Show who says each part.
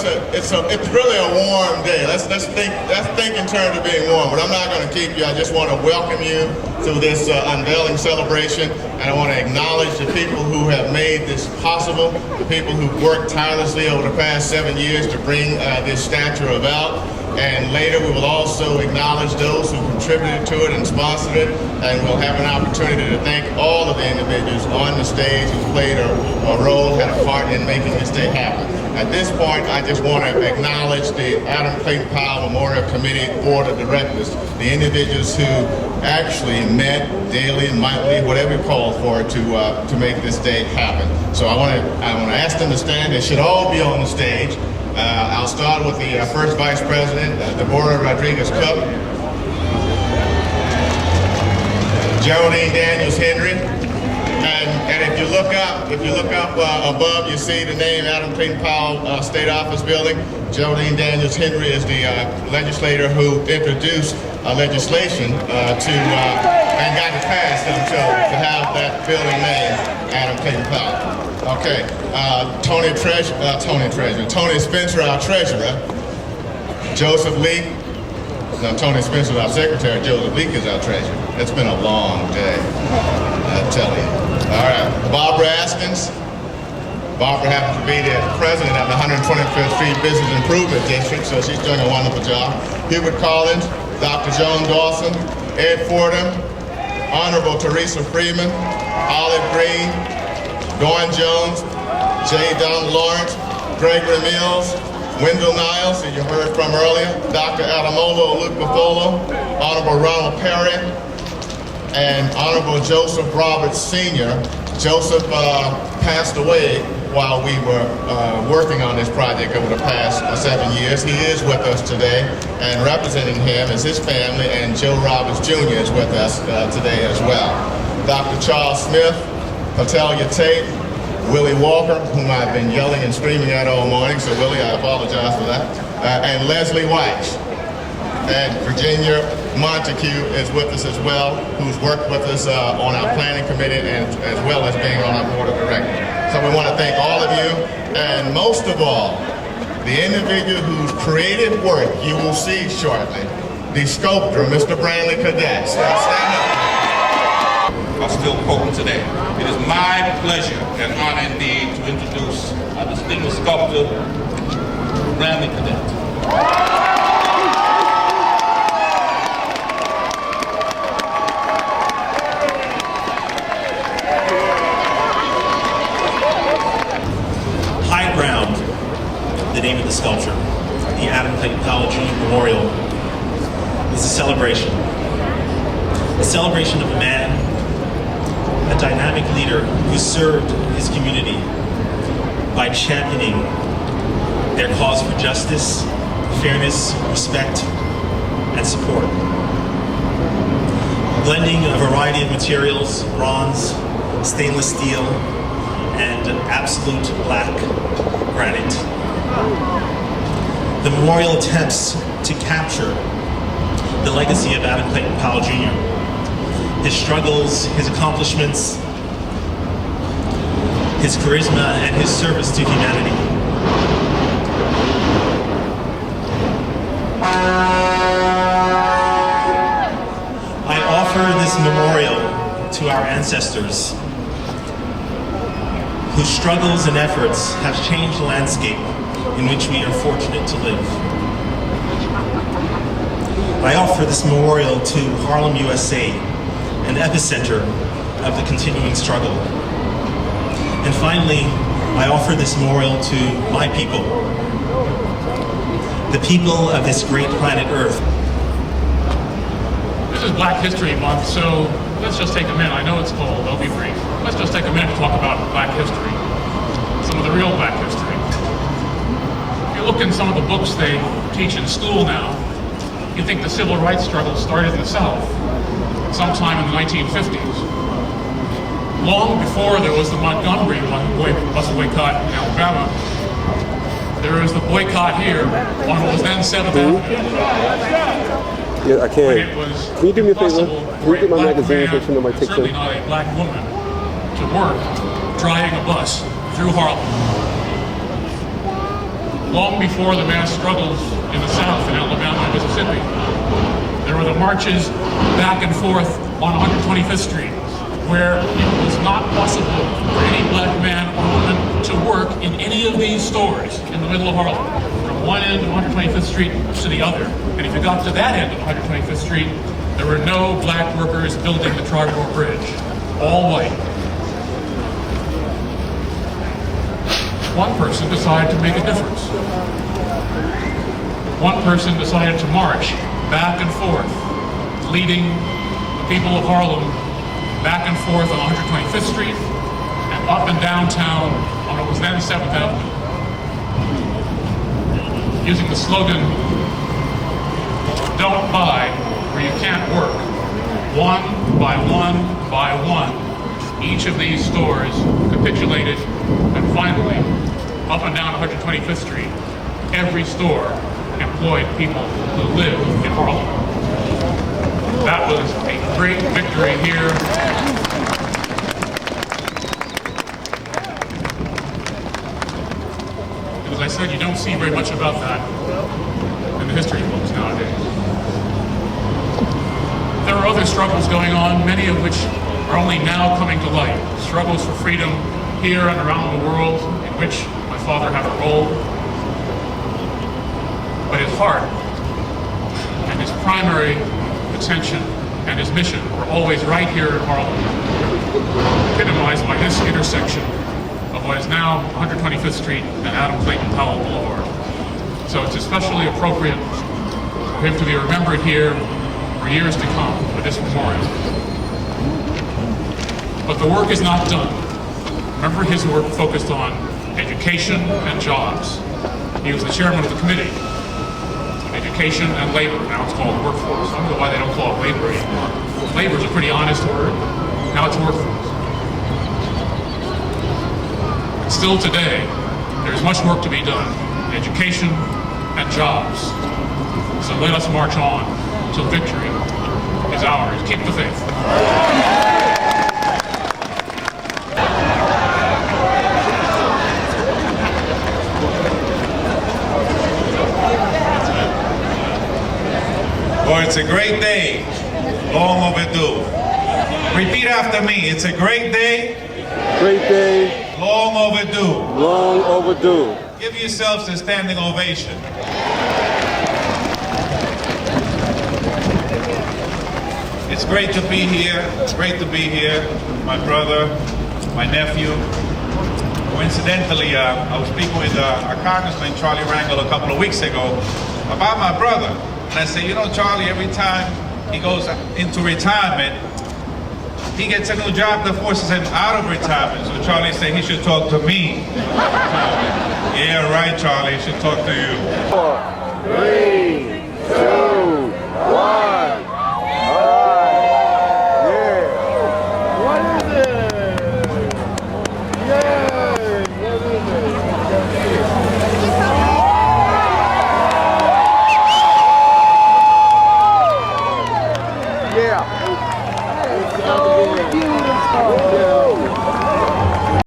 Speaker 1: it's really a warm day. Let's think in terms of being warm. But I'm not going to keep you. I just want to welcome you to this unveiling celebration, and I want to acknowledge the people who have made this possible, the people who worked tirelessly over the past 7 years to bring this statue about. And later we will also acknowledge those who contributed to it and sponsored it, and we'll have an opportunity to thank all of the individuals on the stage who played a role, had a part in making this day happen. At this point, I just want to acknowledge the Adam Clayton Powell Memorial Committee Board of Directors, the individuals who actually met daily, nightly, whatever you call for it, to make this day happen. So I want to ask them to stand. They should all be on the stage. I'll start with the first Vice President, Deborah Rodriguez-Cook, Geraldine Daniels-Henry, and if you look up above, you see the name Adam Clayton Powell State Office Building. Geraldine Daniels-Henry is the legislator who introduced legislation and got it passed to have that building named Adam Clayton Powell. Okay, Tony Spencer, our treasurer, Joseph Leak. Now, Tony Spencer is our secretary, Joseph Leak is our treasurer. It's been a long day, I tell you. All right, Barbara Askins. Barbara happens to be the president of the 125th Street Business Improvement District, so she's doing a wonderful job. Hubert Collins, Dr. Joan Dawson, Ed Fordham, Honorable Teresa Freeman, Olive Green, Dawn Jones, J. Don Lawrence, Gregory Mills, Wendell Niles, who you heard from earlier, Dr. Adamola Olukbafolo, Honorable Ronald Perry, and Honorable Joseph Roberts Sr. Joseph passed away while we were working on this project over the past 7 years. He is with us today, and representing him is his family, and Joe Roberts Jr. is with us today as well. Dr. Charles Smith, Patelia Tate, Willie Walker, whom I've been yelling and screaming at all morning, so Willie, I apologize for that, and Leslie White. And Virginia Montague is with us as well, who's worked with us on our planning committee and as well as being on our board of directors. So we want to thank all of you, and most of all, the individual whose creative work you will see shortly, the sculptor, Mr. Brantley Cadet. Stand up.
Speaker 2: Are still potent today. It is my pleasure and honor indeed to introduce our distinguished sculptor, Brantley Cadet.
Speaker 3: High Ground, the name of the sculpture, the Adam Clayton Powell Jr. Memorial, is a celebration of a man, a dynamic leader who served his community by championing their cause for justice, fairness, respect, and support. Blending a variety of materials, bronze, stainless steel, and absolute black granite. The memorial attempts to capture the legacy of Adam Clayton Powell Jr., his struggles, his accomplishments, his charisma, and his service to humanity. I offer this memorial to our ancestors whose struggles and efforts have changed the landscape in which we are fortunate to live. I offer this memorial to Harlem, USA, an epicenter of the continuing struggle. And finally, I offer this memorial to my people, the people of this great planet Earth.
Speaker 4: This is Black History Month, so let's just take a minute. I know it's cold, I'll be brief. Let's just take a minute to talk about Black history, some of the real Black history. If you look in some of the books they teach in school now, you think the civil rights struggle started in the South sometime in the 1950s. Long before there was the Montgomery bus boycott in Alabama, there was the boycott here on what was then 7th Avenue.
Speaker 5: Yeah, I can.
Speaker 4: It was
Speaker 5: Can you do me a favor? Can you get my magazine so you know my TikTok?
Speaker 4: Certainly not a black woman to work driving a bus through Harlem. long before the mass struggles in the South, in Alabama and Mississippi. There were the marches back and forth on 125th Street, where it was not possible for any black man or woman to work in any of these stores in the middle of Harlem, from one end of 125th Street to the other. And if you got to that end of 125th Street, there were no black workers building the Triborough Bridge, all white. One person decided to make a difference. One person decided to march back and forth, leading the people of Harlem back and forth on 125th Street and up and downtown on what was then 7th Avenue, using the slogan, "Don't buy where you can't work." One by one, each of these stores capitulated, and finally, up and down 125th Street, every store employed people who lived in Harlem. That was a great victory here. And as I said, you don't see very much about that in the history books nowadays. There are other struggles going on, many of which are only now coming to light. Struggles for freedom here and around the world, in which my father had a role. But his heart and his primary attention and his mission were always right here in Harlem, epitomized by this intersection of what is now 125th Street and Adam Clayton Powell Boulevard. So it's especially appropriate for him to be remembered here for years to come with this memorial. But the work is not done. Remember, his work focused on education and jobs. He was the chairman of the committee on education and labor. Now it's called workforce. I don't know why they don't call it labor anymore. Labor is a pretty honest word. Now it's workforce. And still today, there's much work to be done. Education and jobs. So let us march on till victory is ours. Keep the faith.
Speaker 6: Well, it's a great day, long overdue. Repeat after me. It's a great day.
Speaker 5: Great day.
Speaker 6: Long overdue.
Speaker 5: Long overdue.
Speaker 6: Give yourselves a standing ovation. It's great to be here. It's great to be here. My brother, my nephew. Coincidentally, I was speaking with our Congressman, Charlie Rangel, a couple of weeks ago about my brother. And I said, you know, Charlie, every time he goes into retirement, he gets a new job that forces him out of retirement. So Charlie said he should talk to me. Yeah, right, Charlie, he should talk to you.
Speaker 5: 4, 3, 2,